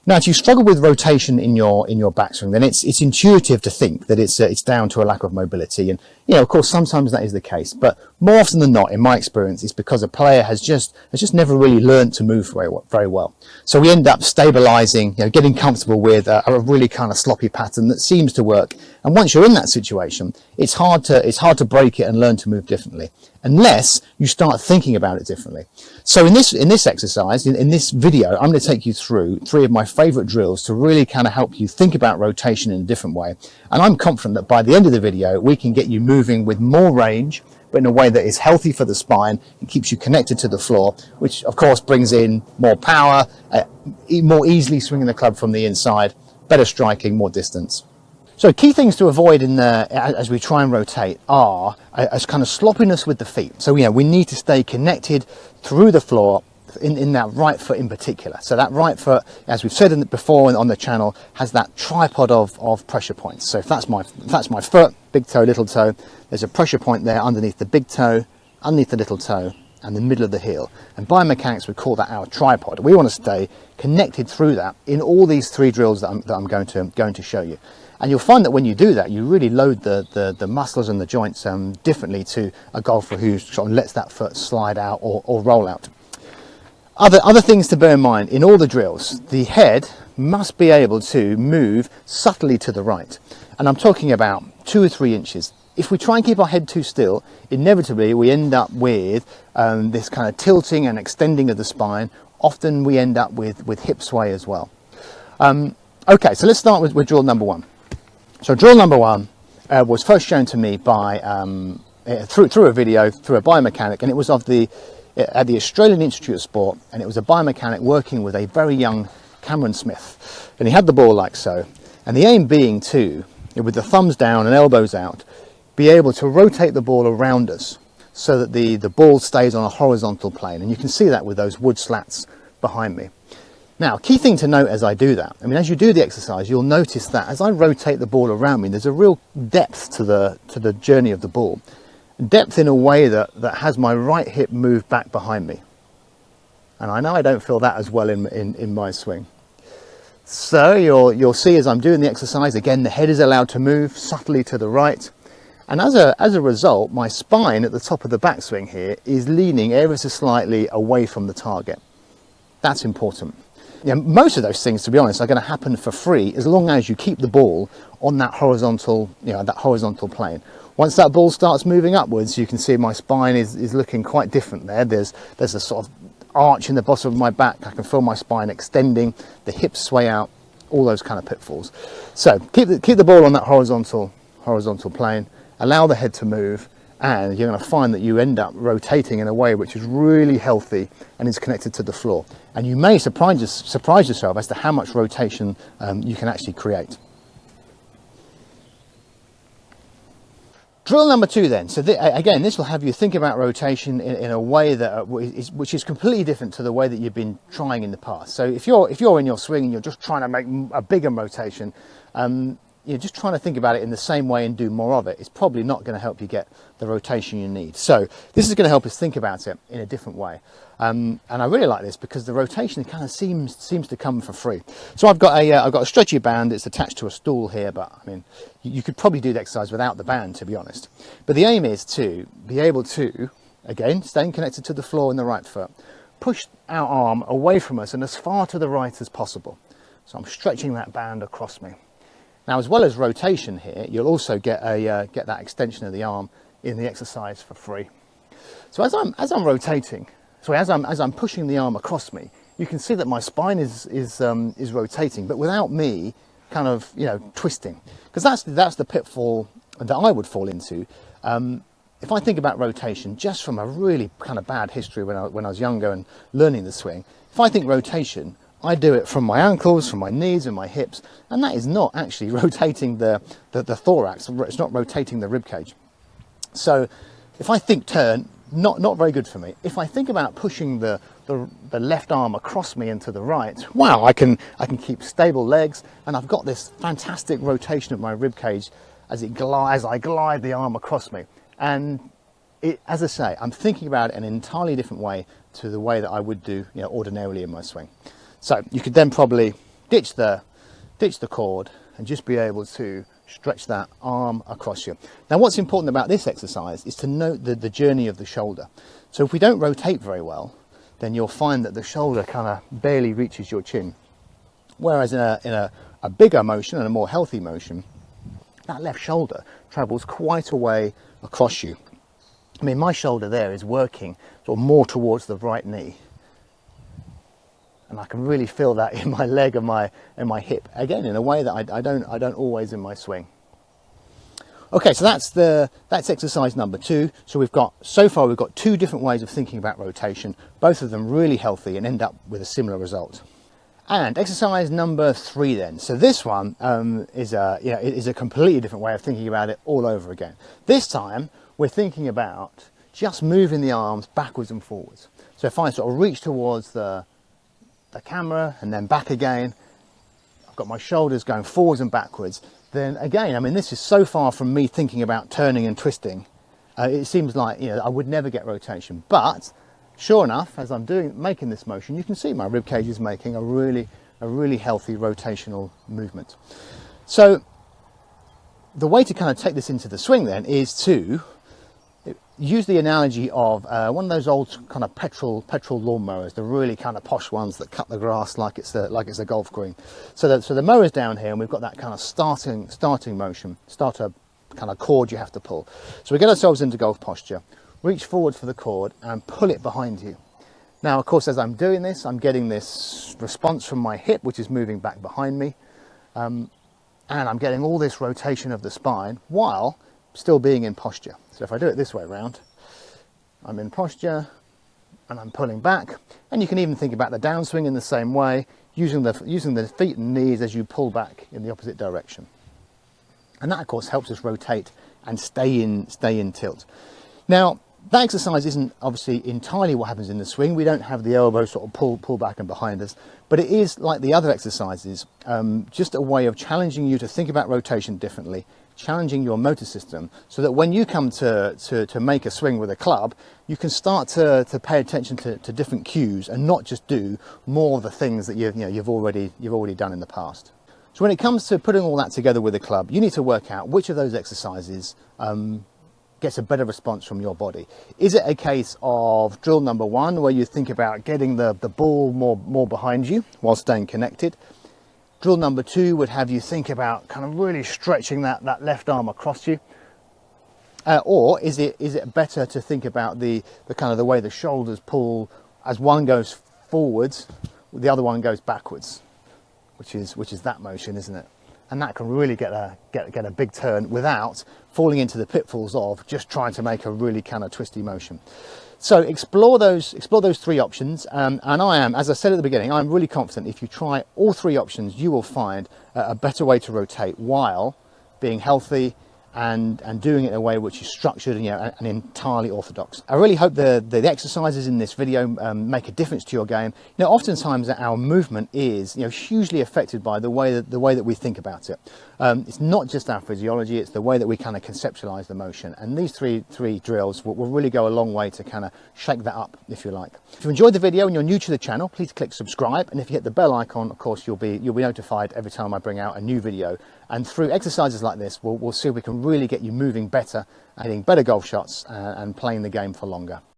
Now, if you struggle with rotation in your backswing, then it's intuitive to think that it's down to a lack of mobility, and of course sometimes that is the case, but more often than not, in my experience, it's because a player has just never really learned to move very well. So we end up stabilizing, getting comfortable with a really kind of sloppy pattern that seems to work. And once you're in that situation, it's hard to break it and learn to move differently, unless you start thinking about it differently. So in this exercise, in this video, I'm going to take you through 3 of my favorite drills to really kind of help you think about rotation in a different way. And I'm confident that by the end of the video, we can get you moving with more range, but in a way that is healthy for the spine and keeps you connected to the floor, which of course brings in more power, more easily swinging the club from the inside, better striking, more distance. So key things to avoid as we try and rotate are as kind of sloppiness with the feet. So we need to stay connected through the floor in that right foot in particular. So that right foot, as we've said before on the channel, has that tripod of pressure points. So if that's my foot, big toe, little toe, there's a pressure point there underneath the big toe, underneath the little toe, and the middle of the heel. And biomechanics would call that our tripod. We want to stay connected through that in all these 3 drills that I'm going to show you. And you'll find that when you do that, you really load the muscles and the joints differently to a golfer who sort of lets that foot slide out or roll out. Other things to bear in mind in all the drills: the head must be able to move subtly to the right. And I'm talking about 2 or 3 inches. If we try and keep our head too still, inevitably we end up with this kind of tilting and extending of the spine. Often we end up with hip sway as well. Okay, so let's start with drill number 1. So drill number 1 was first shown to me by through a video, through a biomechanic, and it was at the Australian Institute of Sport, and it was a biomechanic working with a very young Cameron Smith, and he had the ball like so, and the aim being to, with the thumbs down and elbows out, be able to rotate the ball around us so that the ball stays on a horizontal plane, and you can see that with those wood slats behind me. Now, key thing to note as I do that, as you do the exercise, you'll notice that as I rotate the ball around me, there's a real depth to the journey of the ball. Depth in a way that has my right hip move back behind me. And I know I don't feel that as well in my swing. So you'll see as I'm doing the exercise, again, the head is allowed to move subtly to the right. And as a result, my spine at the top of the backswing here is leaning ever so slightly away from the target. That's important. Most of those things, to be honest, are going to happen for free as long as you keep the ball on that horizontal, that horizontal plane. Once that ball starts moving upwards, you can see my spine is looking quite different there. There's a sort of arch in the bottom of my back. I can feel my spine extending, the hips sway out, all those kind of pitfalls. So keep the ball on that horizontal plane, allow the head to move, and you're going to find that you end up rotating in a way which is really healthy and is connected to the floor. And you may surprise yourself as to how much rotation you can actually create. Drill number 2 then. So again, this will have you think about rotation in a way that which is completely different to the way that you've been trying in the past. So if you're in your swing and you're just trying to make a bigger rotation, you're just trying to think about it in the same way and do more of it, it's probably not going to help you get the rotation you need. So this is going to help us think about it in a different way. And I really like this because the rotation kind of seems to come for free. So I've got a stretchy band. It's attached to a stool here, but you could probably do the exercise without the band, to be honest. But the aim is to be able to, again, staying connected to the floor in the right foot, push our arm away from us and as far to the right as possible. So I'm stretching that band across me. Now, as well as rotation here, you'll also get that extension of the arm in the exercise for free. So as I'm rotating, as I'm pushing the arm across me, you can see that my spine is rotating, but without me kind of twisting, because that's the pitfall that I would fall into. If I think about rotation just from a really kind of bad history when I was younger and learning the swing, if I think rotation, I do it from my ankles, from my knees and my hips, and that is not actually rotating the thorax. It's not rotating the rib cage. So if I think turn, not very good for me. If I think about pushing the left arm across me and to the right, wow, I can keep stable legs, and I've got this fantastic rotation of my rib cage as I glide the arm across me. And as I say, I'm thinking about it in an entirely different way to the way that I would do ordinarily in my swing. So you could then probably ditch the cord and just be able to stretch that arm across you. Now what's important about this exercise is to note the journey of the shoulder. So if we don't rotate very well, then you'll find that the shoulder kind of barely reaches your chin. Whereas in a bigger motion and a more healthy motion, that left shoulder travels quite a way across you. I mean, my shoulder there is working sort of more towards the right knee. And I can really feel that in my leg and my hip, again, in a way that I don't always in my swing. Okay, so that's exercise number 2. So so far we've got 2 different ways of thinking about rotation, both of them really healthy and end up with a similar result. And exercise number 3 then. So this one is a completely different way of thinking about it all over again. This time we're thinking about just moving the arms backwards and forwards. So if I sort of reach towards the camera and then back again, I've got my shoulders going forwards and backwards, then again, I mean, this is so far from me thinking about turning and twisting. It seems like, I would never get rotation, but sure enough, as I'm making this motion, you can see my rib cage is making a really healthy rotational movement. So the way to kind of take this into the swing then is to use the analogy of one of those old kind of petrol lawnmowers, the really kind of posh ones that cut the grass like it's a golf green. So the mower's down here, and we've got that kind of starting motion, starter kind of cord you have to pull. So we get ourselves into golf posture, reach forward for the cord and pull it behind you. Now, of course, as I'm doing this, I'm getting this response from my hip, which is moving back behind me, and I'm getting all this rotation of the spine while still being in posture. So if I do it this way around, I'm in posture and I'm pulling back, and you can even think about the downswing in the same way, using the feet and knees as you pull back in the opposite direction. And that, of course, helps us rotate and stay in tilt. Now, that exercise isn't obviously entirely what happens in the swing. We don't have the elbow sort of pull back and behind us, but it is, like the other exercises, just a way of challenging you to think about rotation differently, challenging your motor system, so that when you come to make a swing with a club, you can start to pay attention to different cues and not just do more of the things that you've already done in the past. So when it comes to putting all that together with a club, you need to work out which of those exercises gets a better response from your body. Is it a case of drill number 1, where you think about getting the ball more behind you while staying connected? Drill number 2 would have you think about kind of really stretching that left arm across you. Or is it better to think about the kind of the way the shoulders pull as one goes forwards, the other one goes backwards, which is that motion, isn't it? And that can really get a big turn without falling into the pitfalls of just trying to make a really kind of twisty motion. So explore those 3 options, and I am, as I said at the beginning, I'm really confident if you try all 3 options, you will find a better way to rotate while being healthy and doing it in a way which is structured and entirely orthodox. I really hope the exercises in this video make a difference to your game. Oftentimes our movement is hugely affected by the way that we think about it. It's not just our physiology, it's the way that we kind of conceptualize the motion, and these three drills will really go a long way to kind of shake that up, if you like. If you enjoyed the video and you're new to the channel, please click subscribe, and if you hit the bell icon, of course you'll be notified every time I bring out a new video. And through exercises like this, we'll see if we can really get you moving better, hitting better golf shots and playing the game for longer.